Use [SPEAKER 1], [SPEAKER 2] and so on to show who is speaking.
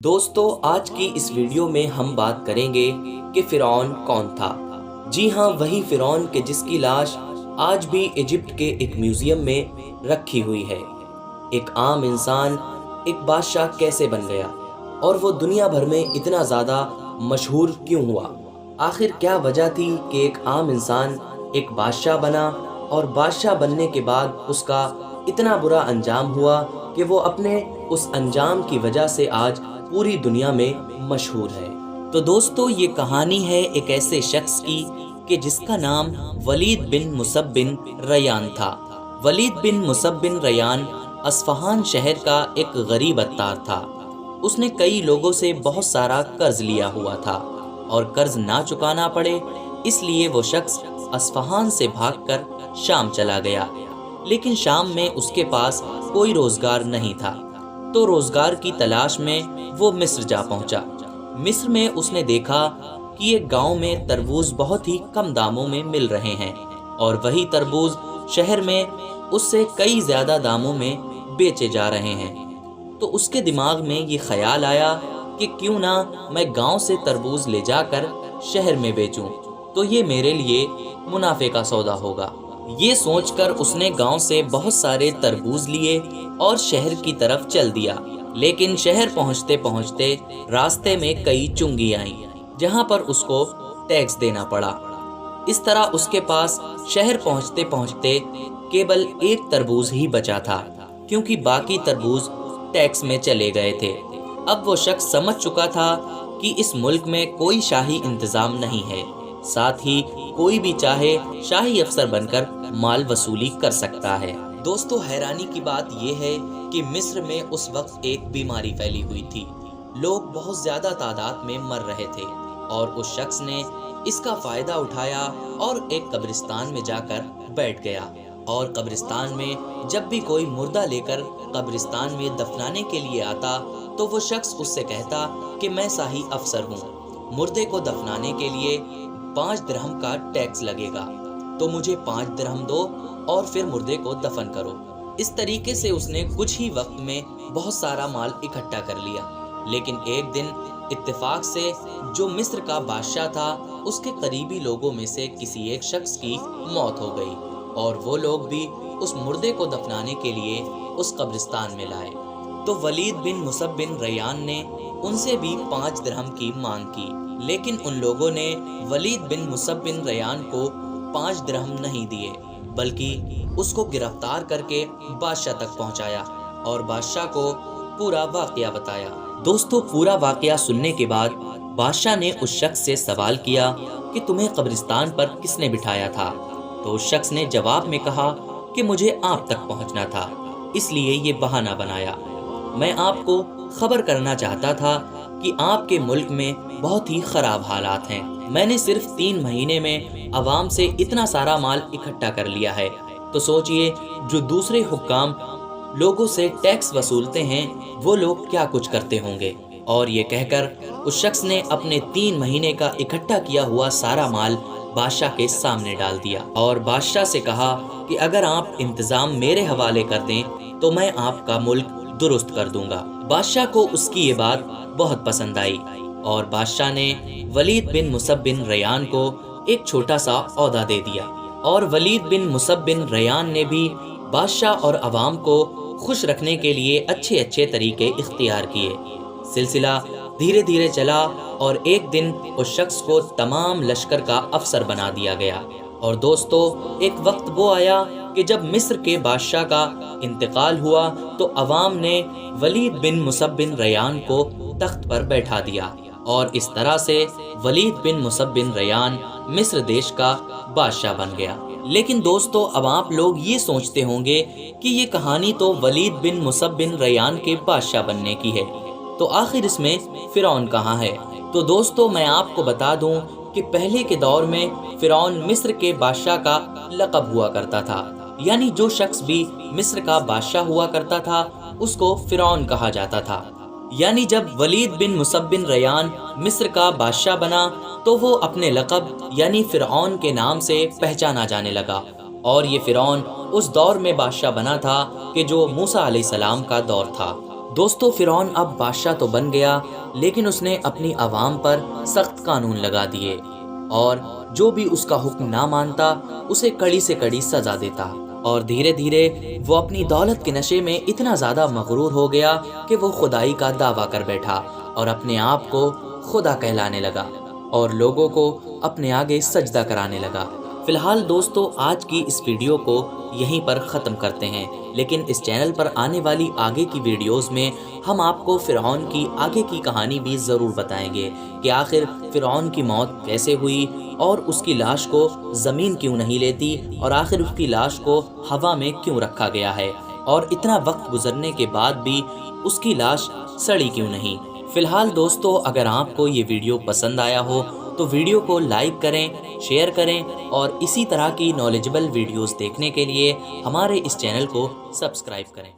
[SPEAKER 1] دوستو آج کی اس ویڈیو میں ہم بات کریں گے کہ فرعون کون تھا۔ جی ہاں، وہی فرعون کہ جس کی لاش آج بھی ایجپٹ کے ایک میوزیم میں رکھی ہوئی ہے۔ ایک عام انسان ایک بادشاہ کیسے بن گیا اور وہ دنیا بھر میں اتنا زیادہ مشہور کیوں ہوا؟ آخر کیا وجہ تھی کہ ایک عام انسان ایک بادشاہ بنا اور بادشاہ بننے کے بعد اس کا اتنا برا انجام ہوا کہ وہ اپنے اس انجام کی وجہ سے آج پوری دنیا میں مشہور ہے؟ تو دوستو یہ کہانی ہے ایک ایسے شخص کی کہ جس کا نام ولید بن مصعب بن ریان تھا۔ ولید بن مصعب بن ریان اصفہان شہر کا ایک غریب عطار تھا۔ اس نے کئی لوگوں سے بہت سارا قرض لیا ہوا تھا اور قرض نہ چکانا پڑے اس لیے وہ شخص اصفہان سے بھاگ کر شام چلا گیا، لیکن شام میں اس کے پاس کوئی روزگار نہیں تھا، تو روزگار کی تلاش میں وہ مصر جا پہنچا۔ مصر میں اس نے دیکھا کہ ایک گاؤں میں تربوز بہت ہی کم داموں میں مل رہے ہیں اور وہی تربوز شہر میں اس سے کئی زیادہ داموں میں بیچے جا رہے ہیں۔ تو اس کے دماغ میں یہ خیال آیا کہ کیوں نہ میں گاؤں سے تربوز لے جا کر شہر میں بیچوں، تو یہ میرے لیے منافع کا سودا ہوگا۔ یہ سوچ کر اس نے گاؤں سے بہت سارے تربوز لیے اور شہر کی طرف چل دیا، لیکن شہر پہنچتے پہنچتے راستے میں کئی چنگی آئیں جہاں پر اس کو ٹیکس دینا پڑا۔ اس طرح اس کے پاس شہر پہنچتے پہنچتے کیول ایک تربوز ہی بچا تھا، کیونکہ باقی تربوز ٹیکس میں چلے گئے تھے۔ اب وہ شخص سمجھ چکا تھا کہ اس ملک میں کوئی شاہی انتظام نہیں ہے، ساتھ ہی کوئی بھی چاہے شاہی افسر بن کر مال وصولی کر سکتا ہے۔ دوستو حیرانی کی بات یہ ہے کہ مصر میں اس وقت ایک بیماری پھیلی ہوئی تھی، لوگ بہت زیادہ تعداد میں مر رہے تھے، اور اس شخص نے اس کا فائدہ اٹھایا اور ایک قبرستان میں جا کر بیٹھ گیا، اور قبرستان میں جب بھی کوئی مردہ لے کر قبرستان میں دفنانے کے لیے آتا تو وہ شخص اس سے کہتا کہ میں شاہی افسر ہوں، مردے کو دفنانے کے لیے 5 درہم کا ٹیکس لگے گا، تو مجھے 5 درہم دو اور پھر مردے کو دفن کرو۔ اس طریقے سے اس نے کچھ ہی وقت میں بہت سارا مال اکٹھا کر لیا، لیکن ایک دن اتفاق سے جو مصر کا بادشاہ تھا اس کے قریبی لوگوں میں سے کسی ایک شخص کی موت ہو گئی، اور وہ لوگ بھی اس مردے کو دفنانے کے لیے اس قبرستان میں لائے۔ تو ولید بن مصعب بن ریان نے ان سے بھی 5 درہم کی مانگ کی، لیکن ان لوگوں نے ولید بن مصعب بن ریان کو 5 درہم نہیں دیے، بلکہ اس کو گرفتار کر کے بادشاہ تک پہنچایا اور بادشاہ کو پورا واقعہ بتایا۔ دوستو پورا واقعہ سننے کے بعد بادشاہ نے اس شخص سے سوال کیا کہ تمہیں قبرستان پر کس نے بٹھایا تھا؟ تو اس شخص نے جواب میں کہا کہ مجھے آپ تک پہنچنا تھا، اس لیے یہ بہانہ بنایا۔ میں آپ کو خبر کرنا چاہتا تھا کہ آپ کے ملک میں بہت ہی خراب حالات ہیں، میں نے صرف 3 مہینے میں عوام سے اتنا سارا مال اکٹھا کر لیا ہے، تو سوچئے جو دوسرے حکام لوگوں سے ٹیکس وصولتے ہیں وہ لوگ کیا کچھ کرتے ہوں گے۔ اور یہ کہہ کر اس شخص نے اپنے 3 مہینے کا اکٹھا کیا ہوا سارا مال بادشاہ کے سامنے ڈال دیا، اور بادشاہ سے کہا کہ اگر آپ انتظام میرے حوالے کر دیں تو میں آپ کا ملک درست کر دوں گا۔ بادشاہ کو اس کی یہ بات بہت پسند آئی، اور بادشاہ نے ولید بن مصعب بن ریان کو ایک چھوٹا سا عہدہ دے دیا، اور ولید بن مصعب بن ریان نے بھی بادشاہ اور عوام کو خوش رکھنے کے لیے اچھے اچھے طریقے اختیار کیے۔ سلسلہ دھیرے دھیرے چلا، اور ایک دن اس شخص کو تمام لشکر کا افسر بنا دیا گیا۔ اور دوستو ایک وقت وہ آیا کہ جب مصر کے بادشاہ کا انتقال ہوا تو عوام نے ولید بن مصعب بن ریان کو تخت پر بیٹھا دیا، اور اس طرح سے ولید بن مصعب بن ریان مصر دیش کا بادشاہ بن گیا۔ لیکن دوستو اب آپ لوگ یہ سوچتے ہوں گے کہ یہ کہانی تو ولید بن مصعب بن ریان کے بادشاہ بننے کی ہے، تو آخر اس میں فرعون کہاں ہے؟ تو دوستو میں آپ کو بتا دوں کہ پہلے کے دور میں فرعون مصر کے بادشاہ کا لقب ہوا کرتا تھا، یعنی جو شخص بھی مصر کا بادشاہ ہوا کرتا تھا اس کو فرعون کہا جاتا تھا۔ یعنی جب ولید بن مصعب بن ریان مصر کا بادشاہ بنا تو وہ اپنے لقب یعنی فرعون کے نام سے پہچانا جانے لگا، اور یہ فرعون اس دور میں بادشاہ بنا تھا کہ جو موسیٰ علیہ السلام کا دور تھا۔ دوستو فرعون اب بادشاہ تو بن گیا، لیکن اس نے اپنی عوام پر سخت قانون لگا دیے اور جو بھی اس کا حکم نہ مانتا اسے کڑی سے کڑی سزا دیتا، اور دھیرے دھیرے وہ اپنی دولت کے نشے میں اتنا زیادہ مغرور ہو گیا کہ وہ خدائی کا دعویٰ کر بیٹھا اور اپنے آپ کو خدا کہلانے لگا اور لوگوں کو اپنے آگے سجدہ کرانے لگا۔ فی الحال دوستو آج کی اس ویڈیو کو یہیں پر ختم کرتے ہیں، لیکن اس چینل پر آنے والی آگے کی ویڈیوز میں ہم آپ کو فرعون کی آگے کی کہانی بھی ضرور بتائیں گے کہ آخر فرعون کی موت کیسے ہوئی اور اس کی لاش کو زمین کیوں نہیں لیتی، اور آخر اس کی لاش کو ہوا میں کیوں رکھا گیا ہے، اور اتنا وقت گزرنے کے بعد بھی اس کی لاش سڑی کیوں نہیں۔ فی الحال دوستو اگر آپ کو یہ ویڈیو پسند آیا ہو تو ویڈیو کو لائک کریں، شیئر کریں، اور اسی طرح کی نالجبل ویڈیوز دیکھنے کے لیے ہمارے اس چینل کو سبسکرائب کریں۔